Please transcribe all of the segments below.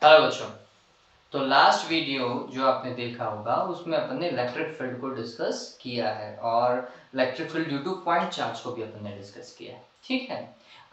Hello बच्चों। तो last video जो आपने देखा होगा उसमें अपन ने इलेक्ट्रिक फील्ड को डिस्कस किया है और electric field due two point charge को भी अपन ने डिस्कस किया है। ठीक है,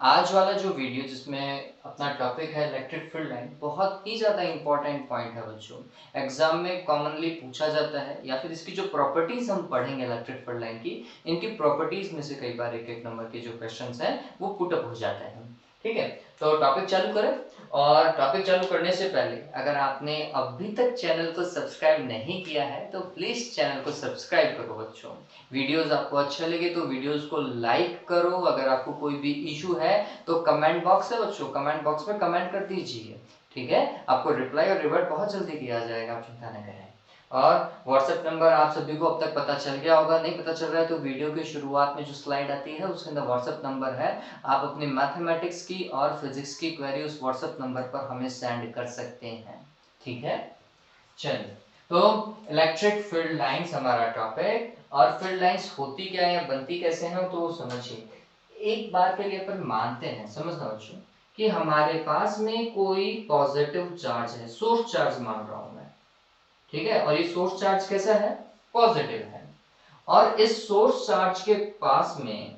आज वाला जो वीडियो जिसमें अपना टॉपिक है इलेक्ट्रिक फील्ड लाइन, बहुत ही ज़्यादा इंपॉर्टेंट पॉइंट है बच्चों। एग्जाम में कॉमनली पूछा जाता है या फिर इसकी जो प्रॉपर्टीज हम पढ़ेंगे इलेक्ट्रिक फील्ड लाइन की, इनकी प्रॉपर्टीज में से कई बार एक एक नंबर के जो क्वेश्चन हैं वो पुटअप हो जाते हैं। ठीक है, तो टॉपिक चालू करें। और टॉपिक चालू करने से पहले अगर आपने अभी तक चैनल को सब्सक्राइब नहीं किया है तो प्लीज चैनल को सब्सक्राइब करो बच्चों। वीडियोस आपको अच्छा लगे तो वीडियोस को लाइक करो। अगर आपको कोई भी इशू है तो कमेंट बॉक्स है बच्चों, कमेंट बॉक्स में कमेंट कर दीजिए। ठीक है, आपको रिप्लाई और रिवर्ट बहुत जल्दी किया जाएगा, आप चिंता न करें। और व्हाट्सएप नंबर आप सभी को अब तक पता चल गया होगा, नहीं पता चल रहा है तो वीडियो की शुरुआत में जो स्लाइड आती है उसके अंदर व्हाट्सएप नंबर है। आप अपनी मैथमेटिक्स की और फिजिक्स की क्वेरी उस व्हाट्सएप नंबर पर हमें सेंड कर सकते हैं। ठीक है, चलिए। तो इलेक्ट्रिक फील्ड लाइंस हमारा टॉपिक, और फील्ड लाइंस होती क्या है, बनती कैसे हैं, तो समझिए। एक बार के लिए अपन मानते हैं, समझना बच्चों, कि हमारे पास में कोई पॉजिटिव चार्ज है, सोर्स चार्ज मान रहा हूं मैं। ठीक है, और ये सोर्स चार्ज कैसा है, पॉजिटिव है। और इस सोर्स चार्ज के पास में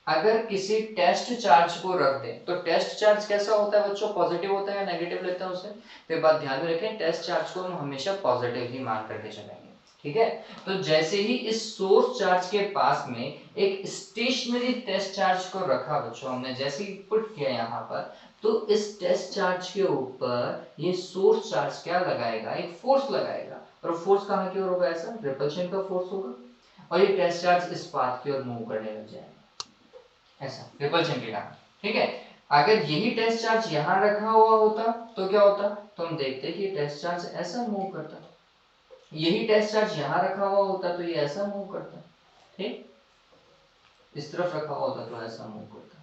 अगर किसी टेस्ट चार्ज को रख दें तो टेस्ट चार्ज कैसा होता है बच्चों, पॉजिटिव होता है या नेगेटिव लेते हैं उसे। तो बात ध्यान में रखें, टेस्ट चार्ज को हम हमेशा पॉजिटिव ही मान करके चलेंगे। ठीक है, तो जैसे ही इस सोर्स चार्ज के पास में एक स्टेशनरी टेस्ट चार्ज को रखा बच्चों हमने, जैसे ही पुट किया यहाँ पर, तो इस टेस्ट चार्ज के ऊपर ये सोर्स चार्ज क्या लगाएगा, एक फोर्स लगाएगा। और फोर्स कहाँ की ओर होगा, ऐसा रिपल्शन का फोर्स होगा। और ये टेस्ट चार्ज इस पाथ की ओर मूव करने लग जाएगा, ऐसा रिपल्शन के कारण। ठीक है, अगर यही टेस्ट चार्ज यहां रखा हुआ होता तो क्या होता, तो हम देखते कि टेस्ट चार्ज ऐसा मूव करता। यही टेस्ट चार्ज यहां रखा हुआ होता तो ये ऐसा मूव करता। ठीक, इस तरफ रखा हुआ होता तो ऐसा मूव करता।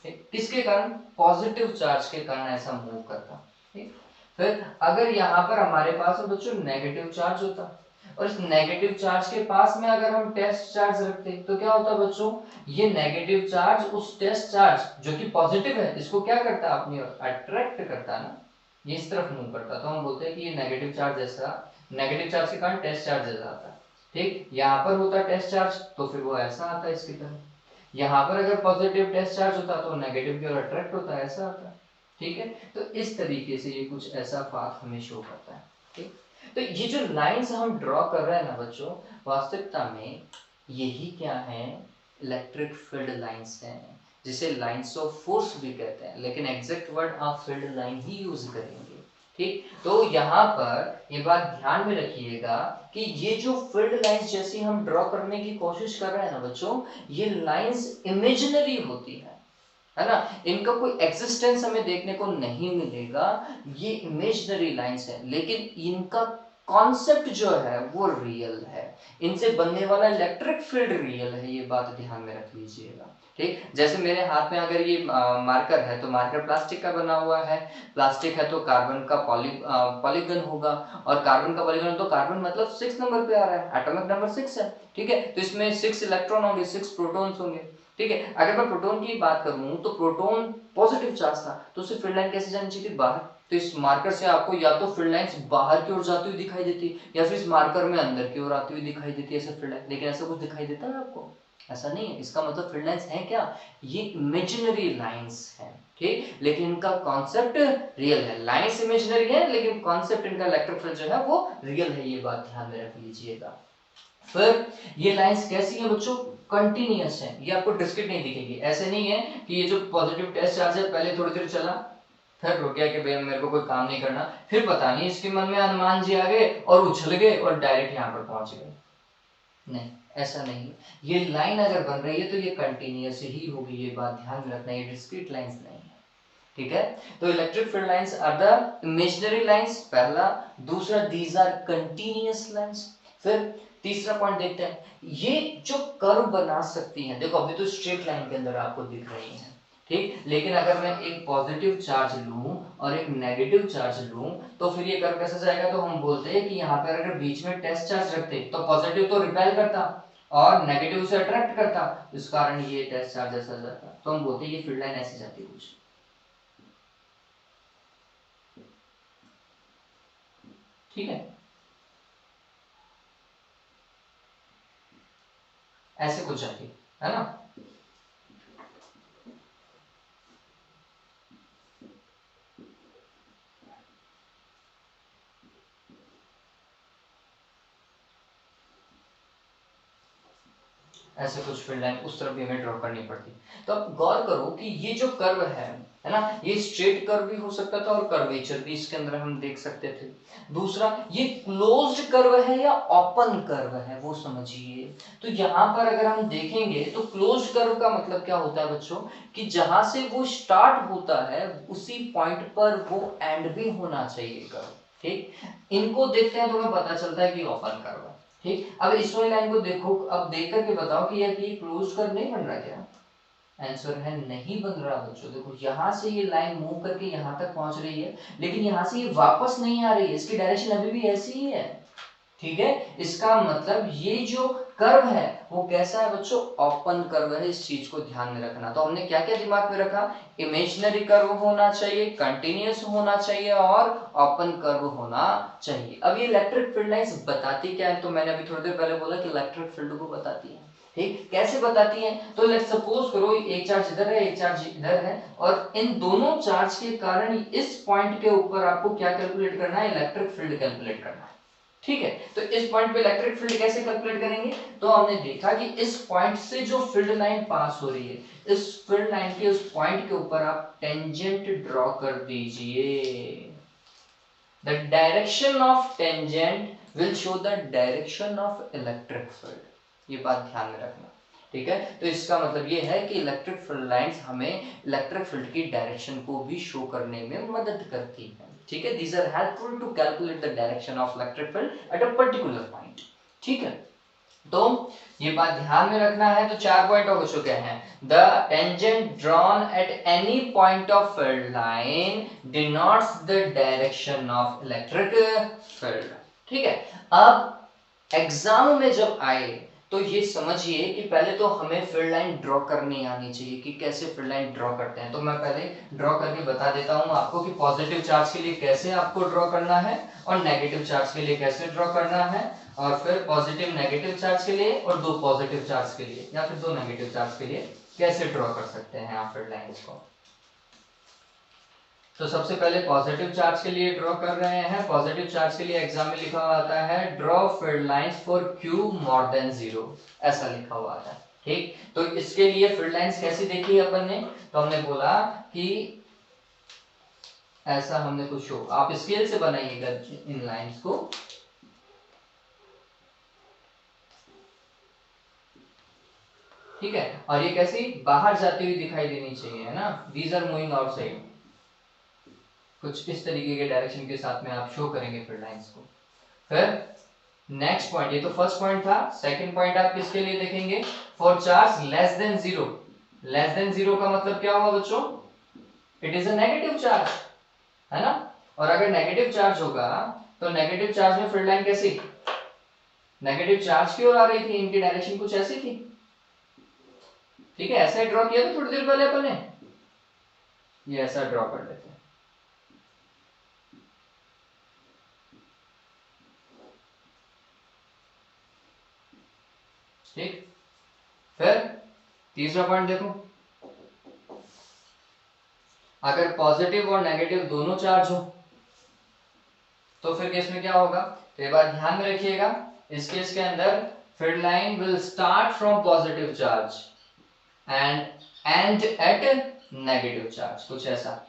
ठीक, किसके कारण, पॉजिटिव चार्ज के कारण ऐसा मूव करता। ठीक, फिर अगर यहाँ पर हमारे पास बच्चों नेगेटिव चार्ज होता, और इस नेगेटिव चार्ज के पास में अगर हम टेस्ट चार्ज रखते तो क्या होता बच्चों, ये नेगेटिव चार्ज उस टेस्ट चार्ज जो कि पॉजिटिव है इसको क्या करता, अपनी ओर अट्रैक्ट करता ना, ये इस तरफ मूव करता। तो हम बोलते हैं कि ये नेगेटिव चार्ज ऐसा, नेगेटिव चार्ज के कारण टेस्ट चार्ज ऐसा आता है। ठीक, यहाँ पर होता टेस्ट चार्ज तो फिर वो ऐसा आता है इसकी तरफ। यहाँ पर अगर पॉजिटिव टेस्ट चार्ज होता तो नेगेटिव की ओर अट्रैक्ट होता है, ऐसा आता है। ठीक है, तो इस तरीके से ये कुछ ऐसा पाथ हमें शो करता है। ठीक, तो ये जो लाइंस हम ड्रॉ कर रहे हैं ना बच्चों, वास्तविकता में यही क्या है, इलेक्ट्रिक फील्ड लाइंस हैं, जिसे लाइंस ऑफ फोर्स भी कहते हैं, लेकिन एग्जैक्ट वर्ड आप फील्ड लाइन ही यूज करेंगे। ठीक, तो यहाँ पर ये बात ध्यान में रखिएगा कि ये जो फील्ड लाइंस जैसी हम ड्रॉ करने की कोशिश कर रहे हैं ना बच्चों, ये लाइंस इमेजिनरी होती है ना, इनका कोई एक्सिस्टेंस हमें देखने को नहीं मिलेगा। ये इमेजिनरी लाइंस है, लेकिन इनका कॉन्सेप्ट जो है वो रियल है। इनसे बनने वाला इलेक्ट्रिक फील्ड रियल है, ये बात ध्यान में रख लीजिएगा। ठीक, जैसे मेरे हाथ में अगर ये मार्कर है तो मार्कर प्लास्टिक का बना हुआ है, प्लास्टिक है तो कार्बन का पॉलीगन होगा, और कार्बन का पॉलीगन तो कार्बन मतलब 6 नंबर पे आ रहा है, एटॉमिक नंबर 6 है। ठीक है, तो इसमें 6 इलेक्ट्रॉन होंगे, 6 प्रोटॉन्स होंगे। ठीक है, अगर मैं प्रोटॉन की बात करूं तो प्रोटॉन पॉजिटिव चार्ज था तो उसे फील्ड लाइन कैसे जानी चाहिए थी, बाहर। तो इस मार्कर से आपको या तो फील्ड लाइंस बाहर की ओर जाती हुई दिखाई देती, या फिर इस मार्कर में अंदर की ओर आती हुई दिखाई देती है ऐसा फील्ड लाइन। लेकिन ऐसा कुछ दिखाई देता है आपको, ऐसा नहीं है। इसका मतलब फील्ड लाइंस है क्या, ये इमेजिनरी लाइंस है। ठीक, लेकिन इनका कॉन्सेप्ट रियल है। लाइंस इमेजिनरी है लेकिन कॉन्सेप्ट इनका इलेक्ट्रिक फील्ड जो है वो रियल है, ये बात ध्यान में रख लीजिएगा। फिर ये लाइंस कैसी हैं बच्चों, कंटिन्यूअस है, ये आपको डिस्क्रीट नहीं दिखेगी। ऐसे नहीं है कि ये जो पॉजिटिव टेस्ट चार्ज है पहले थोड़ी देर चला फिर रुक गया कि भाई मेरे को कोई काम नहीं करना, फिर पता नहीं इसके मन में हनुमान जी आ गए और उछल गए और डायरेक्ट यहाँ पर पहुंच गए। नहीं, ऐसा नहीं। ये लाइन अगर बन रही है तो ये कंटिन्यूअस ही होगी, ये बात ध्यान में रखना, ये डिस्क्रीट लाइंस नहीं है। ठीक है, तो electric field lines are the imaginary lines, पहला। दूसरा, दीज आर कंटिन्यूअस लाइंस। फिर तीसरा पॉइंट देखते हैं, ये जो कर्व बना सकती हैं, देखो अभी तो स्ट्रेट लाइन के अंदर आपको दिख रही है। ठीक, लेकिन अगर मैं एक पॉजिटिव चार्ज लूं और एक नेगेटिव चार्ज लूं तो फिर ये कर्व कैसा जाएगा, तो हम बोलते हैं कि यहाँ पर अगर बीच में टेस्ट चार्ज रखते तो पॉजिटिव तो रिपेल करता और नेगेटिव से अट्रैक्ट करता, इस कारण ये टेस्ट चार्ज ऐसा जाता, तो हम बोलते हैं ये फील्ड लाइन ऐसी जाती कुछ। ठीक है, ऐसे कुछ है ना। ऐसे कुछ फील्ड लाइन उस तरफ भी हमें ड्रॉ करनी पड़ती। तो अब गौर करो कि ये जो कर्व है ना, ये स्ट्रेट कर्व भी हो सकता था और कर्वेचर भी इसके अंदर हम देख सकते थे। दूसरा, ये क्लोज्ड कर्व है या ओपन कर्व है वो समझिए। तो यहाँ पर अगर हम देखेंगे तो क्लोज्ड कर्व का मतलब क्या होता है बच्चों, कि जहां से वो स्टार्ट होता है उसी पॉइंट पर वो एंड भी होना चाहिए कर्व। ठीक, इनको देखते हैं तो हमें पता चलता है कि ओपन कर्व है। ठीक, अब इस वाली लाइन को देखो, अब देख करके बताओ कि यार ये क्लोज कर्व नहीं बन रहा क्या। आंसर है नहीं बन रहा बच्चों। देखो यहां से ये लाइन मूव करके यहां तक पहुंच रही है, लेकिन यहां से ये वापस नहीं आ रही है, इसकी डायरेक्शन अभी भी ऐसी ही है। ठीक है, इसका मतलब ये जो कर्व है वो कैसा है बच्चों, ओपन कर्व है। इस चीज को ध्यान में रखना। तो हमने क्या क्या दिमाग में रखा, इमेजिनरी कर्व होना चाहिए, कंटिन्यूअस होना चाहिए और ओपन कर्व होना चाहिए। अब ये इलेक्ट्रिक फील्ड लाइंस बताती क्या है, तो मैंने अभी थोड़ी देर पहले बोला कि इलेक्ट्रिक फील्ड को बताती है। ठीक, कैसे बताती है, तो लेट्स सपोज करो एक चार्ज इधर है, एक चार्ज इधर है, और इन दोनों चार्ज के कारण इस पॉइंट के ऊपर आपको क्या कैलकुलेट करना है, इलेक्ट्रिक फील्ड कैलकुलेट करना है। ठीक है, तो इस पॉइंट पे इलेक्ट्रिक फील्ड कैसे कैलकुलेट करेंगे, तो हमने देखा कि इस पॉइंट से जो फील्ड लाइन पास हो रही है, इस फील्ड लाइन के उस पॉइंट के ऊपर आप टेंजेंट ड्रॉ कर दीजिए। The direction of tangent will show the direction of electric field. ये बात ध्यान में रखना। ठीक है, तो इसका मतलब ये है कि इलेक्ट्रिक फील्ड लाइंस हमें इलेक्ट्रिक फील्ड की डायरेक्शन को भी शो करने में मदद करती है। ठीक है, these are helpful to calculate the direction of electric field at a particular point। ठीक है, तो ये बात ध्यान में रखना है। तो 4 पॉइंट हो चुके हैं। The tangent drawn at any point of field line denotes the direction of electric field. ठीक है, अब एग्जाम में जब आए तो ये समझिए कि पहले तो हमें फील्ड लाइन ड्रॉ करनी आनी चाहिए कि कैसे फील्ड लाइन ड्रॉ करते हैं। तो मैं पहले ड्रॉ करके बता देता हूं आपको कि पॉजिटिव चार्ज के लिए कैसे आपको ड्रॉ करना है और नेगेटिव चार्ज के लिए कैसे ड्रॉ करना है, और फिर पॉजिटिव नेगेटिव चार्ज के लिए और 2 पॉजिटिव चार्ज के लिए या फिर 2 नेगेटिव चार्ज के लिए कैसे ड्रॉ कर सकते हैं आप फील्ड लाइंस को। तो सबसे पहले पॉजिटिव चार्ज के लिए ड्रॉ कर रहे हैं। पॉजिटिव चार्ज के लिए एग्जाम में लिखा हुआ आता है draw field lines for q more than 0, ऐसा लिखा हुआ आता है। ठीक, तो इसके लिए फील्ड लाइंस कैसी देखी अपन ने, तो हमने बोला कि ऐसा हमने कुछ शो, आप स्केल से बनाइएगा इन लाइंस को। ठीक है, और ये कैसी बाहर जाती हुई दिखाई देनी चाहिए, है ना, दीज आर मूविंग आउटसाइड। कुछ इस तरीके के डायरेक्शन के साथ में आप शो करेंगे फिर लाइंस को। फिर नेक्स्ट पॉइंट, ये तो फर्स्ट पॉइंट था। सेकंड पॉइंट आप किसके लिए देखेंगे, for charge less than 0। Less than 0 का मतलब क्या हुआ बच्चों, it is a negative charge, है ना। और अगर नेगेटिव चार्ज होगा तो नेगेटिव चार्ज में फील्ड लाइन कैसी, नेगेटिव चार्ज की ओर आ रही थी, इनकी डायरेक्शन कुछ ऐसी थी। ठीक है, ऐसा ड्रॉ किया था थोड़ी देर पहले अपन ने, ये ऐसा ड्रॉ कर लेते हैं। ठीक, फिर तीसरा पॉइंट देखो, अगर पॉजिटिव और नेगेटिव दोनों चार्ज हो तो फिर केस में क्या होगा, तो ये बात ध्यान में रखिएगा। इस केस के अंदर field line will start from positive charge and end at negative charge, कुछ ऐसा।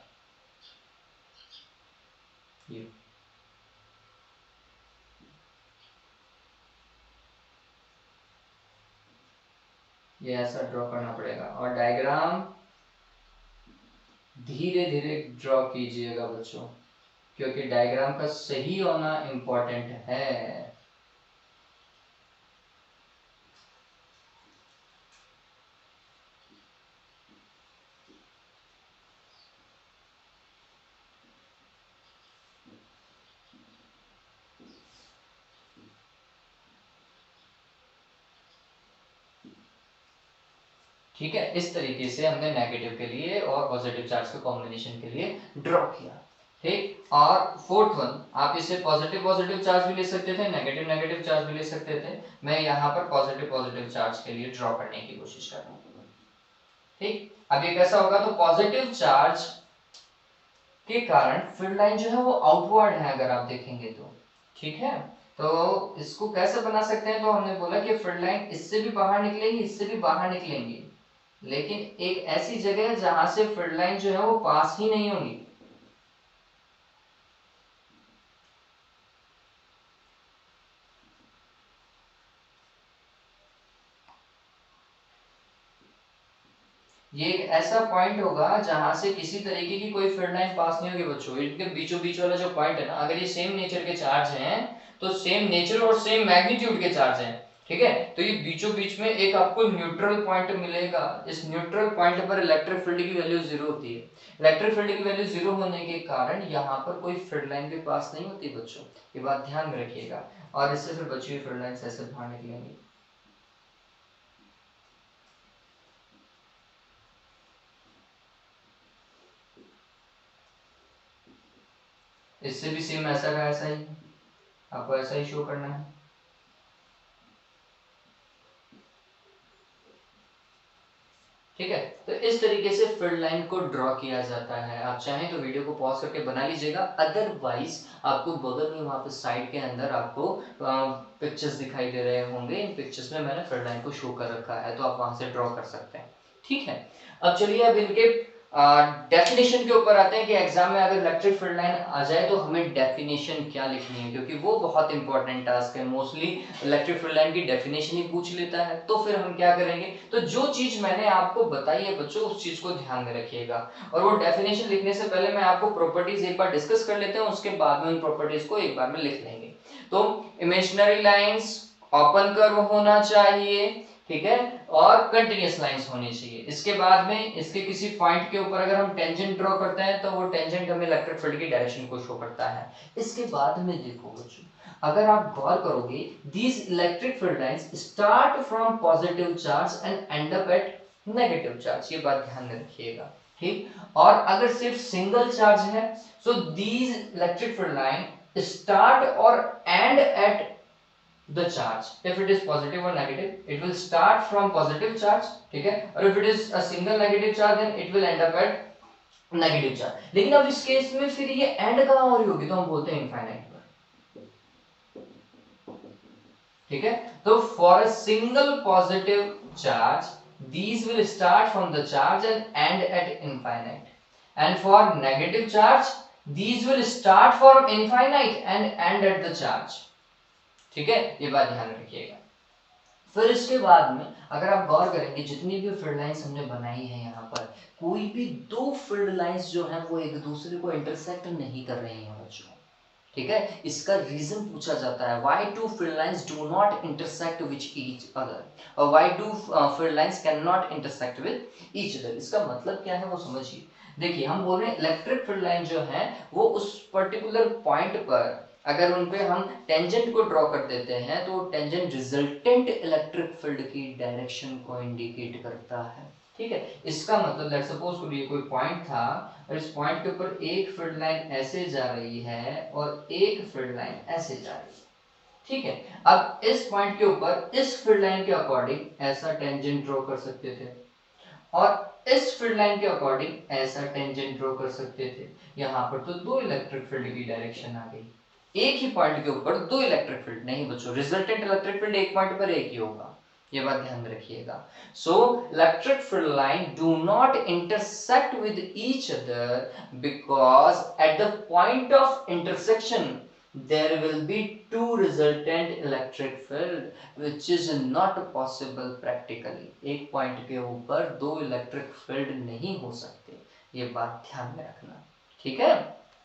ये ऐसा ड्रॉ करना पड़ेगा और डायग्राम धीरे धीरे ड्रॉ कीजिएगा बच्चों, क्योंकि डायग्राम का सही होना इंपॉर्टेंट है। ठीक है, इस तरीके से हमने नेगेटिव के लिए और पॉजिटिव चार्ज के कॉम्बिनेशन के लिए ड्रॉ किया। ठीक। और फोर्थ वन, आप इसे पॉजिटिव पॉजिटिव चार्ज भी ले सकते थे, नेगेटिव नेगेटिव चार्ज भी ले सकते थे। मैं यहाँ पर पॉजिटिव पॉजिटिव चार्ज के लिए ड्रॉ करने की कोशिश कर रहा हूँ। ठीक, अब ये कैसा होगा, तो पॉजिटिव चार्ज के कारण फील्ड लाइन जो है वो आउटवर्ड है अगर आप देखेंगे तो। ठीक है, तो इसको कैसे बना सकते हैं, तो हमने बोला कि फील्ड लाइन इससे भी बाहर निकलेंगी, इससे भी बाहर निकलेंगी, लेकिन एक ऐसी जगह है जहां से फील्ड लाइन जो है वो पास ही नहीं होंगी। ये एक ऐसा पॉइंट होगा जहां से किसी तरीके की कोई फील्ड लाइन पास नहीं होगी बच्चों। इनके बीचों बीच वाला जो पॉइंट है ना, अगर ये सेम नेचर के चार्ज हैं तो सेम नेचर और सेम मैग्नीट्यूड के चार्ज हैं, ठीक है, तो ये बीचों बीच में एक आपको न्यूट्रल पॉइंट मिलेगा। इस न्यूट्रल पॉइंट पर इलेक्ट्रिक फील्ड की वैल्यू जीरो होती है। इलेक्ट्रिक फील्ड की वैल्यू जीरो होने के कारण यहाँ पर कोई फील्ड लाइन भी पास नहीं होती बच्चों, ये बात ध्यान में रखिएगा। और इससे फिर बची हुई फील्ड लाइन ऐसे बाहर निकलेंगी। इससे भी सेम ऐसा का ऐसा ही, आपको ऐसा ही शो करना है। ठीक है, तो इस तरीके से फील्ड लाइन को ड्रॉ किया जाता है। आप चाहें तो वीडियो को पॉज करके बना लीजिएगा, अदरवाइज आपको बगल में वहां पे साइड के अंदर आपको पिक्चर्स दिखाई दे रहे होंगे। इन पिक्चर्स में मैंने फील्ड लाइन को शो कर रखा है, तो आप वहां से ड्रॉ कर सकते हैं। ठीक है, अब चलिए अब इनके डेफिनेशन के ऊपर आते हैं कि एग्जाम में अगर इलेक्ट्रिक फील्ड लाइन आ जाए तो हमें डेफिनेशन क्या लिखनी है, क्योंकि वो बहुत इंपॉर्टेंट टास्क है। मोस्टली इलेक्ट्रिक फील्ड लाइन की डेफिनेशन ही पूछ लेता है। तो फिर हम क्या करेंगे, तो जो चीज मैंने आपको बताई है बच्चों, उस चीज को ध्यान में रखिएगा। और वो डेफिनेशन लिखने से पहले मैं आपको प्रॉपर्टीज एक बार डिस्कस कर लेते हैं, उसके बाद में उन प्रॉपर्टीज को एक बार में लिख लेंगे। तो इमेजिनरी लाइंस ओपन कर्व होना चाहिए, ठीक है, और कंटिन्यूअस लाइंस होनी चाहिए। इसके बाद में इसके किसी पॉइंट के ऊपर अगर हम टेंजेंट ड्रॉ करते हैं तो वो टेंजेंट हमें इलेक्ट्रिक फील्ड की डायरेक्शन को शो करता है। इसके बाद में देखो बच्चों, अगर आप गौर करोगे, these electric field lines start from positive charge and end up at negative charge, ये बात ध्यान में रखिएगा। ठीक, और अगर सिर्फ सिंगल चार्ज है, so these electric field line start or end at the charge. If it is positive or negative, it will start from positive charge, ठीक है, और if it is a single negative charge then it will end up at negative charge। लेकिन अब इस case में फिर ये and कहां हो रही होगी, तो हम बोलते हैं इनफाइनाइट पर। ठीक है, तो for a single positive charge these will start from the charge and end at infinite, and for negative charge these will start from infinite and end at the charge। ठीक है, ये बात ध्यान रखिएगा। फिर इसके बाद में अगर आप गौर करेंगे, जितनी भी फील्ड लाइंस हमने बनाई है यहाँ पर, कोई भी दो फील्ड लाइंस जो है वो एक दूसरे को इंटरसेक्ट नहीं कर रही हैं बच्चों। ठीक है, इसका रीजन पूछा जाता है, why two field lines do not intersect with each other, और why two field lines cannot intersect with each other. इसका मतलब क्या है वो समझिए। देखिए, हम बोल रहे हैं इलेक्ट्रिक फील्ड लाइन जो है वो उस पर्टिकुलर पॉइंट पर अगर उन पे हम टेंजेंट को ड्रॉ कर देते हैं तो टेंजेंट रिजल्टेंट इलेक्ट्रिक फील्ड की डायरेक्शन को इंडिकेट करता है। ठीक है, इसका मतलब लेट्स सपोज ये कोई पॉइंट था और इस पॉइंट के ऊपर एक फील्ड लाइन ऐसे जा रही है और एक फील्ड लाइन ऐसे जा रही है। ठीक है, अब इस पॉइंट के ऊपर इस फील्ड लाइन के अकॉर्डिंग ऐसा टेंजेंट ड्रॉ कर सकते थे और इस फील्ड लाइन के अकॉर्डिंग ऐसा टेंजेंट ड्रॉ कर सकते थे। यहाँ पर तो दो इलेक्ट्रिक फील्ड की डायरेक्शन आ गई। एक ही पॉइंट के ऊपर दो इलेक्ट्रिक फील्ड नहीं बच्चों, रिजल्टेंट इलेक्ट्रिक फील्ड एक पॉइंट पर एक ही होगा, ये बात ध्यान में रखिएगा। So electric field line do not intersect with each other because at the point of intersection there will be two resultant electric field which is not possible practically। एक पॉइंट के ऊपर दो इलेक्ट्रिक फील्ड नहीं हो सकते, ये बात ध्यान में रखना। ठीक है,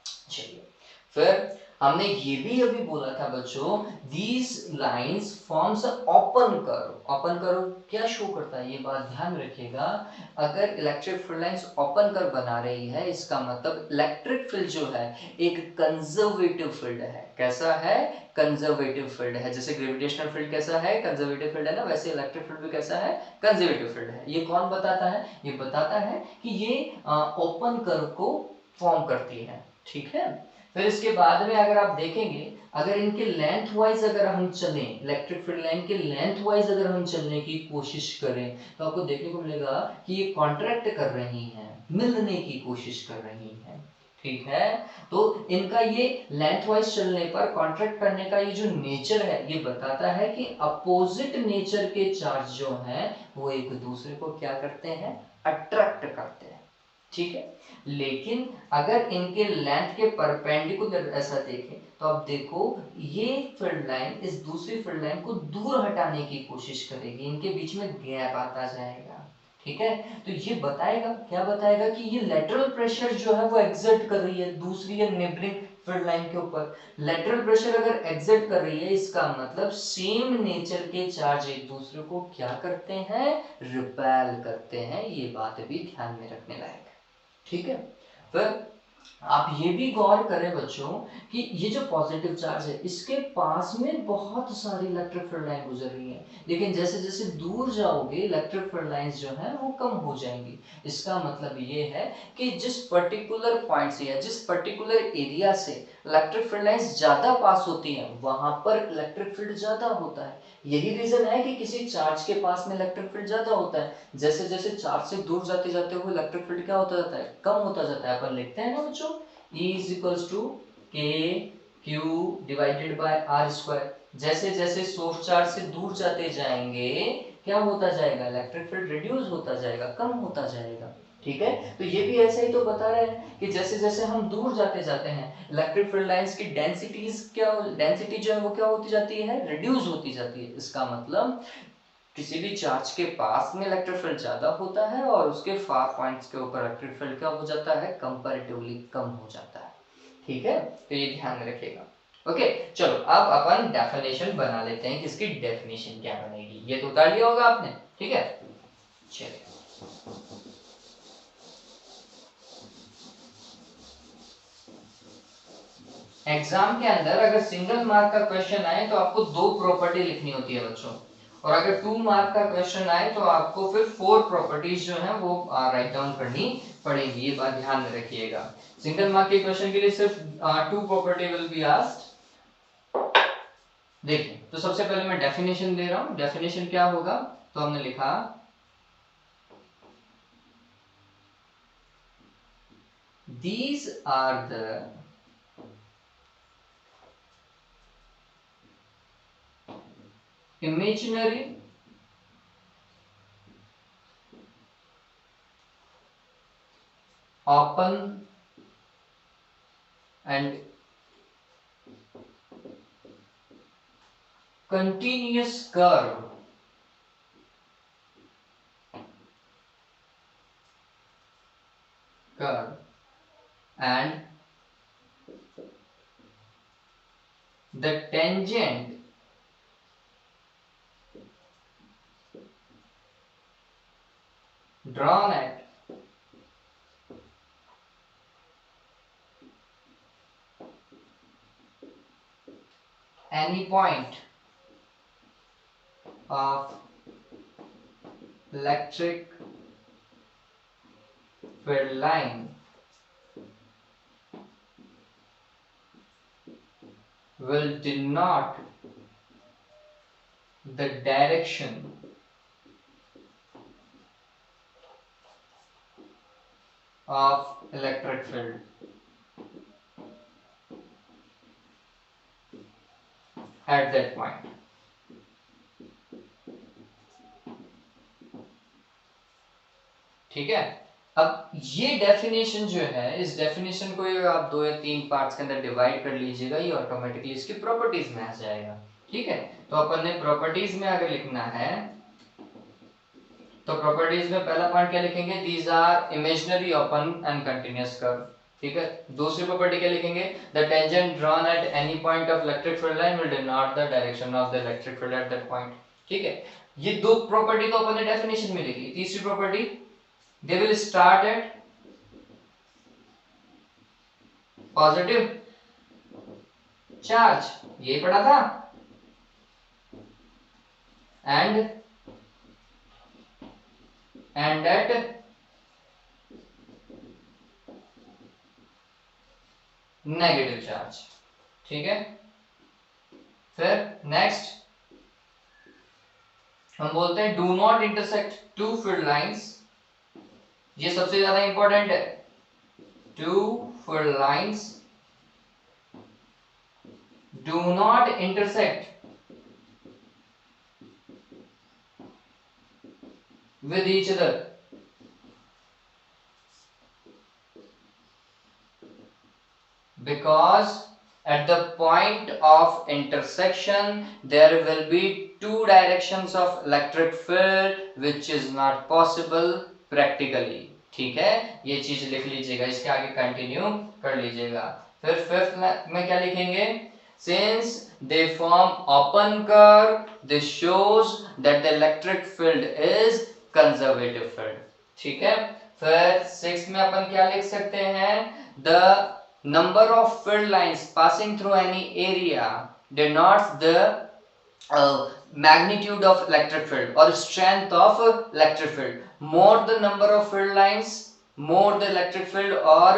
चलिए फिर हमने ये भी अभी बोला था बच्चों, these lines forms open curve। Open curve क्या शो करता है, ये बात ध्यान रखिएगा। अगर electric field lines open curve बना रही है, इसका मतलब इलेक्ट्रिक फील्ड जो है एक कंजर्वेटिव फील्ड है। कैसा है, कंजर्वेटिव फील्ड है। जैसे ग्रेविटेशनल फील्ड कैसा है, कंजर्वेटिव फील्ड है ना, वैसे इलेक्ट्रिक फील्ड भी कैसा है, कंजर्वेटिव फील्ड है। ये कौन बताता है, ये बताता है कि ये ओपन कर्व को फॉर्म करती है। ठीक है। फिर इसके बाद में अगर आप देखेंगे, अगर इनके लेंथ वाइज अगर हम चलें, इलेक्ट्रिक फील्ड लाइन के लेंथ वाइज अगर हम चलने की कोशिश करें, तो आपको देखने को मिलेगा कि ये कॉन्ट्रैक्ट कर रही हैं, मिलने की कोशिश कर रही हैं। ठीक है, तो इनका ये लेंथ वाइज चलने पर कॉन्ट्रैक्ट करने का ये जो नेचर है, ये बताता है कि अपोजिट नेचर के चार्ज जो हैं वो एक दूसरे को क्या करते हैं, अट्रैक्ट करते हैं। ठीक है, लेकिन अगर इनके लेंथ के परपेंडिकुलर ऐसा देखें, तो अब देखो ये फील्ड लाइन इस दूसरी फील्ड लाइन को दूर हटाने की कोशिश करेगी, इनके बीच में गैप आता जाएगा। ठीक है, तो ये बताएगा, क्या बताएगा कि ये लेटरल प्रेशर जो है वो एक्सर्ट कर रही है दूसरी या नेबरिंग फील्ड लाइन के ऊपर। लेटरल प्रेशर अगर एक्सर्ट कर रही है, इसका मतलब सेम नेचर के चार्ज एक दूसरे को क्या करते हैं, रिपेल करते हैं। ये बात भी ध्यान में रखने लायक है। ठीक है, फिर आप ये भी गौर करें बच्चों कि ये जो पॉजिटिव चार्ज है, इसके पास में बहुत सारी इलेक्ट्रिक फील्ड लाइन गुजर रही हैं, लेकिन जैसे जैसे दूर जाओगे इलेक्ट्रिक फील्ड लाइंस जो हैं वो कम हो जाएंगी। इसका मतलब ये है कि जिस पर्टिकुलर पॉइंट से या जिस पर्टिकुलर एरिया से इलेक्ट्रिक फील्ड लाइंस ज्यादा पास होती हैं, वहां पर इलेक्ट्रिक फील्ड ज्यादा होता है। यही रीजन है कि किसी चार्ज के पास में इलेक्ट्रिक फील्ड ज्यादा होता है, जैसे जैसे चार्ज से दूर जाते जाते हुए इलेक्ट्रिक फील्ड क्या होता जाता है, कम होता जाता है। अपन लिखते हैं ना बच्चों, E is equals to K Q divided by R square। जैसे जैसे सोर्स चार्ज से दूर जाते जाएंगे क्या होता जाएगा, इलेक्ट्रिक फील्ड रिड्यूस होता जाएगा, कम होता जाएगा। ठीक है, तो ये भी ऐसे ही तो बता रहे हैं कि जैसे जैसे हम दूर जाते जाते हैं, इलेक्ट्रिक फील्ड लाइंस की डेंसिटीज क्या, डेंसिटी जो है वो क्या होती जाती है, रिड्यूस होती जाती है। इसका मतलब किसी भी चार्ज के पास में इलेक्ट्रिक फील्ड ज्यादा होता है और उसके फार पॉइंट्स के ऊपर इलेक्ट्रिक फील्ड क्या हो जाता है, कंपैरेटिवली कम हो जाता है। ठीक है, तो ये ध्यान में रखिएगा। ओके, चलो अब अपन डेफिनेशन बना लेते हैं कि इसकी डेफिनेशन क्या बनेगी। ये तो उतार लिया होगा आपने, ठीक है। चलिए, एग्जाम के अंदर अगर सिंगल मार्क का क्वेश्चन आए तो आपको 2 प्रॉपर्टी लिखनी होती है बच्चों, और अगर 2 मार्क का क्वेश्चन आए तो आपको फिर 4 प्रॉपर्टीज जो है वो राइट डाउन करनी पड़ेगी। ये बात ध्यान में रखिएगा। सिंगल मार्क के क्वेश्चन के लिए सिर्फ 2 प्रॉपर्टी विल बी आस्क्ड। देखिए, तो सबसे पहले मैं डेफिनेशन दे रहा हूं। डेफिनेशन क्या होगा, तो हमने लिखा these are the imaginary open and continuous curve and the tangent drawn at any point of electric field line will denote the direction of electric field at that point। ठीक है, अब ये डेफिनेशन जो है, इस डेफिनेशन को आप 2 या 3 पार्ट्स के अंदर डिवाइड कर लीजिएगा, ये ऑटोमेटिकली इसकी प्रॉपर्टीज में आ जाएगा। ठीक है, तो अपन ने प्रॉपर्टीज में अगर लिखना है तो प्रॉपर्टीज में पहला पॉइंट क्या लिखेंगे, these are imaginary open and continuous curve. ठीक है, दूसरी प्रॉपर्टी क्या लिखेंगे, the tangent drawn at any point of electric field line will denote the direction of the electric field at that point. ठीक है, ये 2 प्रॉपर्टी तो अपन ने डेफिनेशन में लिखी। तीसरी property, they will start at positive charge, ये पढ़ा था, एंड at नेगेटिव चार्ज। ठीक है, फिर नेक्स्ट हम बोलते हैं do not intersect two field lines. ये सबसे ज्यादा इंपॉर्टेंट है। Two field lines do not intersect with each other because at the point of intersection there will be two directions of electric field which is not possible practically। ठीक है, ये चीज लिख लीजिएगा, इसके आगे कंटिन्यू कर लीजिएगा। फिर फिफ्थ में क्या लिखेंगे, since they form open curve this shows that the electric field is conservative field। ठीक है, फिर सिक्स में अपन क्या लिख सकते हैं, the number of field lines passing through any area denotes the magnitude of electric field or strength of electric field। more the number of field lines, more the electric field or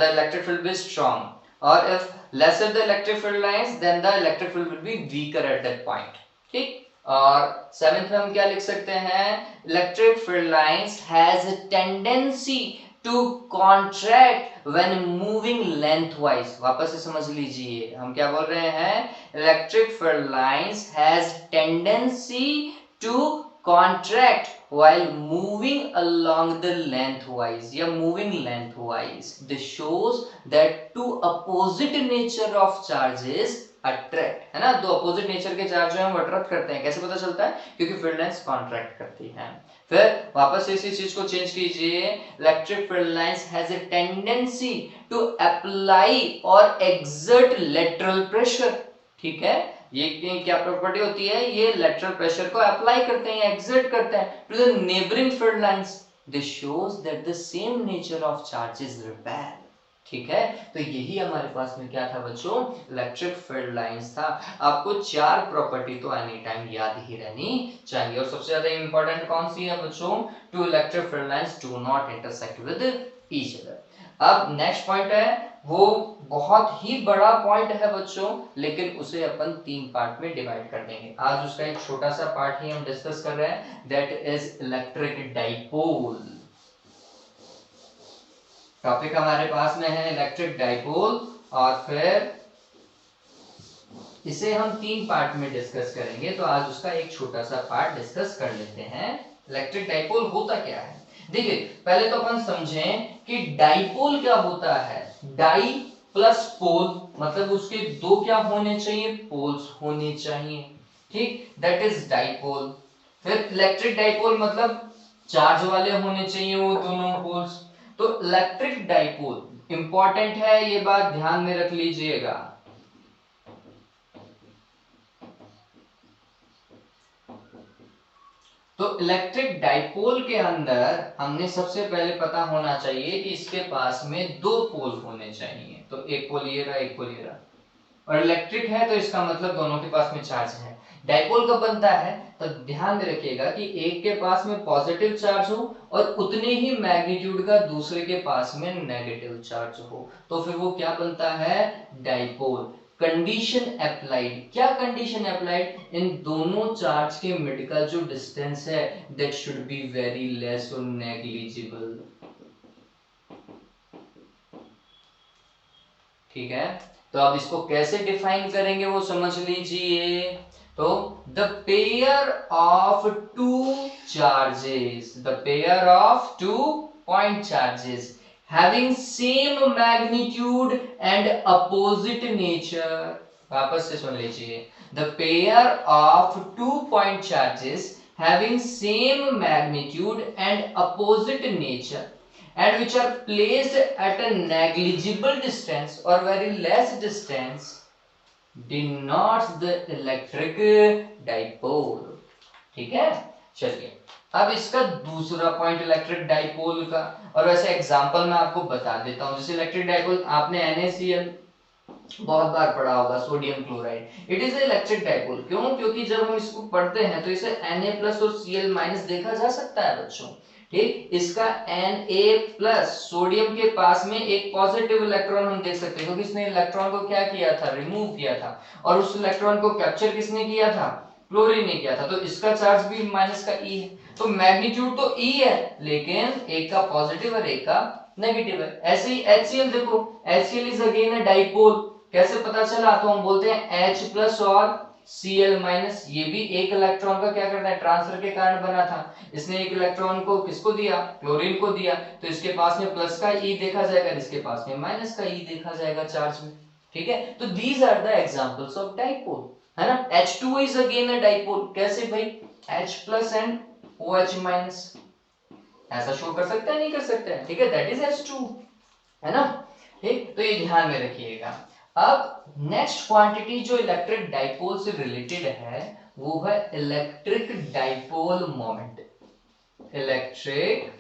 the electric field will be strong, or if lesser the electric field lines then the electric field will be weaker at that point। ठीक, और seventh में हम क्या लिख सकते हैं, electric field lines has a tendency to contract when moving lengthwise. वापस से समझ लीजिए, हम क्या बोल रहे हैं, electric field lines has tendency to contract while moving along the lengthwise या moving lengthwise। this shows that two opposite nature of charges attract, है ना, दो opposite nature के चार्ज जो है वो अट्रैक्ट करते हैं। कैसे पता चलता है, क्योंकि फील्ड लाइंस कॉन्ट्रैक्ट करती हैं। फिर वापस से इसी चीज को चेंज कीजिए, electric field lines has a tendency to apply और एक्सर्ट लेटरल प्रेशर। ठीक है, ये क्या प्रॉपर्टी होती है, ये लेटरल प्रेशर को अप्लाई करते हैं, एक्सर्ट करते हैं to the neighbouring field lines. This shows that the same nature of charges repel. ठीक है, तो यही हमारे पास में क्या था बच्चों, इलेक्ट्रिक फील्ड लाइंस था। आपको चार प्रॉपर्टी तो एनी टाइम याद ही रहनी चाहिए, और सबसे ज्यादा इंपॉर्टेंट कौन सी है बच्चों, two electric field lines do not intersect with each other. अब नेक्स्ट पॉइंट है, वो बहुत ही बड़ा पॉइंट है बच्चों, लेकिन उसे अपन तीन पार्ट में डिवाइड कर देंगे। आज उसका एक छोटा सा पार्ट ही हम डिस्कस कर रहे हैं, that is electric dipole. Topic हमारे पास में है इलेक्ट्रिक डाइपोल, और फिर इसे हम तीन पार्ट में डिस्कस करेंगे। तो आज उसका एक छोटा सा पार्ट डिस्कस कर लेते हैं। इलेक्ट्रिक डाइपोल होता क्या है, देखिए पहले तो अपन समझें कि डाइपोल क्या होता है। डाई प्लस पोल मतलब उसके दो क्या होने चाहिए, पोल्स होने चाहिए। ठीक, दैट इज डाइपोल। फिर इलेक्ट्रिक डाइपोल मतलब चार्ज वाले होने चाहिए वो दोनों पोल्स। तो इलेक्ट्रिक डाइपोल इंपॉर्टेंट है, ये बात ध्यान में रख लीजिएगा। तो इलेक्ट्रिक डाइपोल के अंदर हमने सबसे पहले पता होना चाहिए कि इसके पास में दो पोल होने चाहिए। तो एक पोल ये रहा, एक पोल ये रहा, और इलेक्ट्रिक है तो इसका मतलब दोनों के पास में चार्ज है। डाइपोल कब बनता है, तो ध्यान में रखिएगा कि एक के पास में पॉजिटिव चार्ज हो और उतने ही मैग्नीट्यूड का दूसरे के पास में नेगेटिव चार्ज हो, तो फिर वो क्या बनता है, डाइपोल। कंडीशन अप्लाइड, क्या कंडीशन अप्लाइड, इन दोनों चार्ज के मिड का जो डिस्टेंस है that should be very less और नेग्लिजिबल। ठीक है, तो अब इसको कैसे डिफाइन करेंगे वो समझ लीजिए। तो the pair of two charges, the pair of two point charges having same magnitude and opposite nature। वापस से सुन लीजिए, the pair of 2 point charges having same magnitude and opposite nature and which are placed at a negligible distance or very less distance denotes the electric dipole। ठीक है, चलिए अब इसका दूसरा point electric dipole का, और वैसे एग्जांपल मैं आपको बता देता हूं। जैसे इलेक्ट्रिक डाइपोल आपने NaCl बहुत बार पढ़ा होगा, sodium chloride, it is electric dipole. क्यों, क्योंकि जब हम इसको पढ़ते हैं तो इसे Na+ और Cl- देखा जा सकता है बच्चों। ठीक, इसका Na+ सोडियम के पास में एक पॉजिटिव इलेक्ट्रॉन हम देख सकते हैं, क्योंकि इसने इलेक्ट्रॉन को क्या किया था, रिमूव किया था, और उस इलेक्ट्रॉन को कैप्चर किसने किया था, क्लोरीन ने किया था, तो इसका चार्ज भी माइनस का E है, तो मैग्नीट्यूड तो E है, लेकिन एक का पॉजिटिव और एक का नेगेटिव है। ऐसे ही HCl देखो, HCl is again a dipole, कैसे पता चला, तो हम बोलते हैं H+ और Cl-, ये भी एक इलेक्ट्रॉन का क्या करता है, ट्रांसफर के कारण बना था, इसने एक इलेक्ट्रॉन को किसको दिया, क्लोरीन को दिया, तो इसके पास में प्लस का E देखा जाएगा, इसके पास में माइनस का E देखा जाएगा चार्ज में। ठीक है, तो these are the examples of dipole, है ना। H2 is again a dipole, कैसे भाई, H+ एंड OH-, ऐसा शो कर सकता है, नहीं कर सकता है, ठीक है, दैट इज H2, है ना। ठीक, तो ये ध्यान में रखिएगा। अब नेक्स्ट क्वांटिटी जो इलेक्ट्रिक डाइपोल से रिलेटेड है वो है electric dipole moment, electric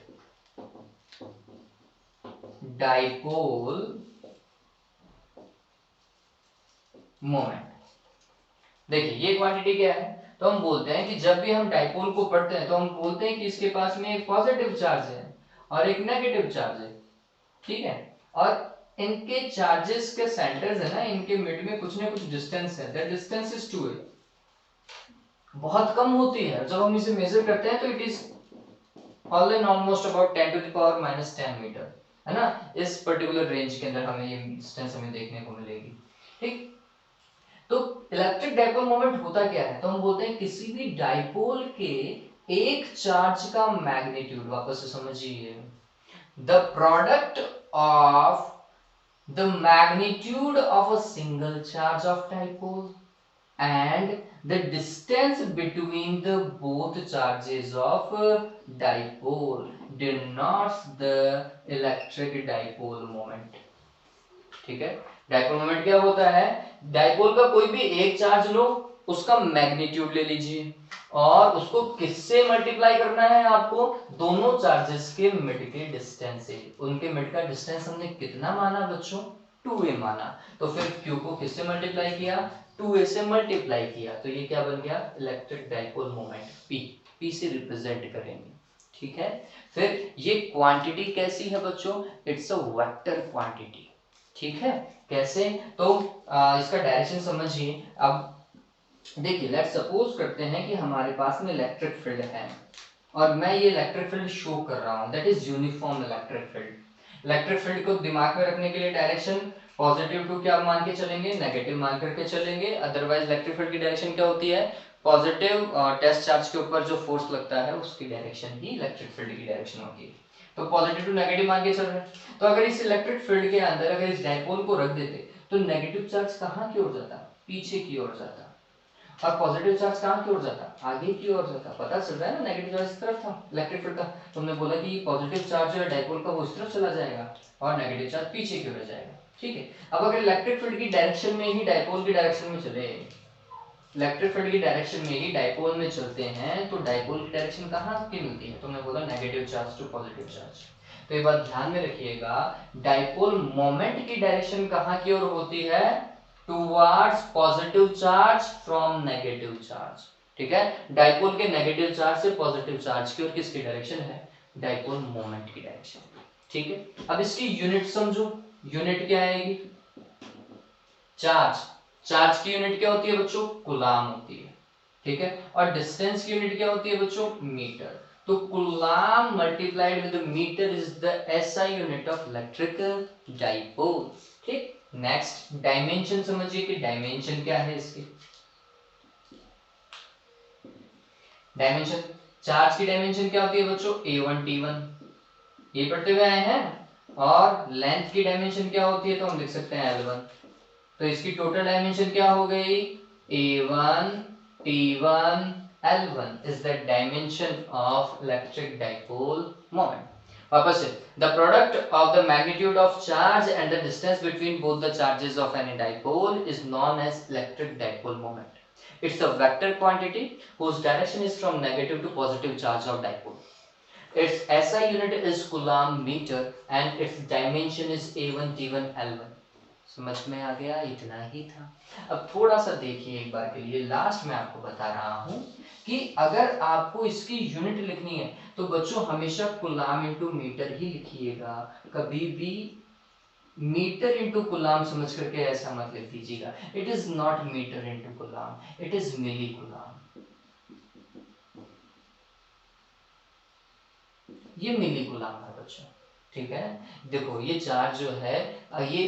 dipole moment. देखिए ये क्वांटिटी क्या है, तो हम बोलते हैं कि जब भी हम डाइपोल को पढ़ते हैं तो हम बोलते हैं कि इसके पास में एक पॉजिटिव चार्ज है और एक नेगेटिव चार्ज है, ठीक है, और इनके चार्जेस के सेंटर्स है ना, इनके मिड में कुछ ना कुछ डिस्टेंस है, दैट डिस्टेंस इज 2a, बहुत कम होती है, जब हम इसे मेजर करते हैं तो it is all in almost about 10⁻⁻10 metre, है ना, इस पर्टिकुलर रेंज के अंदर हमें ये डिस्टेंस हमें देखने को मिलेगी। ठीक, तो इलेक्ट्रिक डाइपोल मोमेंट होता क्या है, तो हम बोलते हैं किसी भी डाइपोल के एक चार्ज का मैग्नीट्यूड, वापस से समझिए, the product of the magnitude of a single charge of dipole and the distance between the both charges of dipole denotes the electric dipole moment। ठीक है, डाइपोल मोमेंट क्या होता है, डाइपोल का कोई भी एक चार्ज लो, उसका मैग्नीट्यूड ले लीजिए और उसको किससे मल्टीप्लाई करना है आपको, दोनों चार्जेस के मिड के डिस्टेंस से, उनके मिड का डिस्टेंस हमने कितना माना बच्चों, 2a माना, तो फिर q को किससे मल्टीप्लाई किया, 2a से मल्टीप्लाई किया, तो ये क्या बन गया, इलेक्ट्रिक डाइपोल मोमेंट p से रिप्रेजेंट करेंगे। ठीक है, फिर ये क्वांटिटी कैसी है बच्चों, इट्स अ वेक्टर क्वांटिटी। ठीक है, कैसे, तो इसका डायरेक्शन समझिए। अब देखिए, लेट्स सपोज करते हैं कि हमारे पास में इलेक्ट्रिक फील्ड है और मैं ये इलेक्ट्रिक फील्ड शो कर रहा हूं, that is uniform electric field. Electric field को दिमाग में रखने के लिए डायरेक्शन पॉजिटिव टू क्या मान के चलेंगे, नेगेटिव मान करके चलेंगे, अदरवाइज इलेक्ट्रिक फील्ड की डायरेक्शन क्या होती है, पॉजिटिव टेस्ट चार्ज के ऊपर जो फोर्स लगता है उसकी डायरेक्शन ही इलेक्ट्रिक फील्ड की डायरेक्शन होती है, तो पॉजिटिव टू नेगेटिव मान के चल रहे हैं। तो अगर इस इलेक्ट्रिक फील्ड के अंदर अगर इस डाइपोल को रख देते तो नेगेटिव चार्ज कहाँ की ओर जाता, पीछे की ओर जाता, और पॉजिटिव चार्ज कहाँ की ओर जाता, आगे की ओर जाता। पता चल रहा है ना, नेगेटिव चार्ज इस तरफ था इलेक्ट्रिक फील्ड का, तुमने बोला कि पॉजिटिव चार्ज जो है डाइपोल का वो इस तरफ चला जाएगा और नेगेटिव चार्ज पीछे की ओर जाएगा। ठीक है, अब अगर इलेक्ट्रिक फील्ड की डायरेक्शन में ही डाइपोल की डायरेक्शन में चले, इलेक्ट्रिक फील्ड की डायरेक्शन में ही डाइपोल में चलते हैं, तो डाइपोल की डायरेक्शन कहाँ की मिलती है, तुमने बोला negative charge to positive charge. तो ये बात ध्यान में रखिएगा, डाइपोल मोमेंट की डायरेक्शन कहाँ की ओर होती है, towards positive charge from negative charge. ठीक है, डाइपोल के नेगेटिव चार्ज से पॉजिटिव चार्ज की ओर किसकी डायरेक्शन है, डाइपोल मोमेंट की डायरेक्शन। ठीक है, अब इसकी यूनिट समझो, यूनिट क्या आएगी, चार्ज, चार्ज की यूनिट क्या होती है बच्चों, कूलाम होती है। ठीक है, और डिस्टेंस की यूनिट क्या होती है बच्चों, मीटर, तो coulomb multiplied with metre is the SI unit of electric dipole. ठीक, नेक्स्ट डायमेंशन समझिए कि डायमेंशन क्या है इसकी, डायमेंशन, चार्ज की डायमेंशन क्या होती है बच्चों, a1 t1, ये पढ़ते हुए आए हैं, और लेंथ की डायमेंशन क्या होती है, तो हम लिख सकते हैं l1, तो इसकी टोटल डायमेंशन क्या हो गई, a1 t1 l1 is the dimension of electric dipole moment. वापस से, the product of the magnitude of charge and the distance between both the charges of any dipole is known as electric dipole moment. It's a vector quantity whose direction is from negative to positive charge of dipole. Its SI unit is Coulomb meter and its dimension is A1 T1 L1। समझ में आ गया, इतना ही था। अब थोड़ा सा देखिए एक बार के लिए, लास्ट में आपको बता रहा हूं कि अगर आपको इसकी यूनिट लिखनी है तो बच्चों हमेशा कूलाम इंटू मीटर ही लिखिएगा, कभी भी मीटर इंटू कूलाम समझ करके ऐसा मत लिख दीजिएगा। It is not metre into coulomb, it is milli coulomb. ये मिली कूलाम है बच्चों, ठीक है। देखो ये चार्ज जो है, ये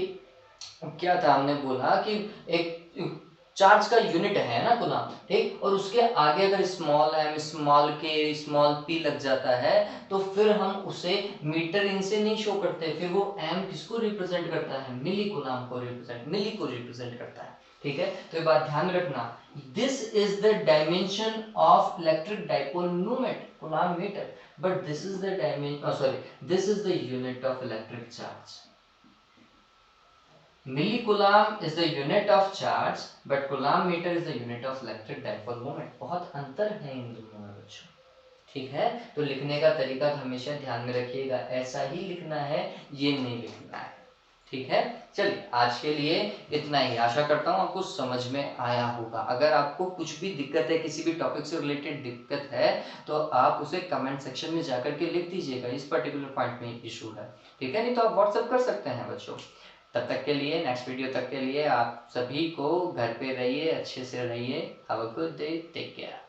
क्या था हमने बोला कि एक चार्ज का यूनिट है ना कूलाम, ठीक, और उसके आगे अगर स्मॉल एम स्मॉल के स्मॉल पी लग जाता है तो फिर हम उसे मीटर इन से नहीं शो करते, फिर वो एम किसको रिप्रेजेंट करता है, मिली कूलाम को रिप्रेजेंट, मिली को रिप्रेजेंट करता है, ठीक है। तो ये बात ध्यान में रखना, this is the dimension of electric dipole moment coulomb metre, but this is the this is the unit of electric charge. Millicoulomb is the unit of charge, but coulomb meter is the unit of electric dipole moment. बहुत अंतर है इन दोनों में बच्चों, ठीक है। तो लिखने का तरीका हमेशा ध्यान में रखिएगा, ऐसा ही लिखना है, ये नहीं लिखना है, ठीक है। चलिए आज के लिए इतना ही, आशा करता हूँ आपको समझ में आया होगा। अगर आपको कुछ भी दिक्कत है, किसी भी टॉपिक से रिलेटेड दिक्कत है, तो आप उसे कमेंट सेक्शन में जाकर के लिख दीजिएगा, इस पर्टिकुलर पॉइंट में इशू है, ठीक है। नहीं तो आप व्हाट्सएप कर सकते हैं बच्चों। तब तक के लिए, नेक्स्ट वीडियो तक के लिए आप सभी को घर पे रहिए, अच्छे से रहिए। Have a good day, take care.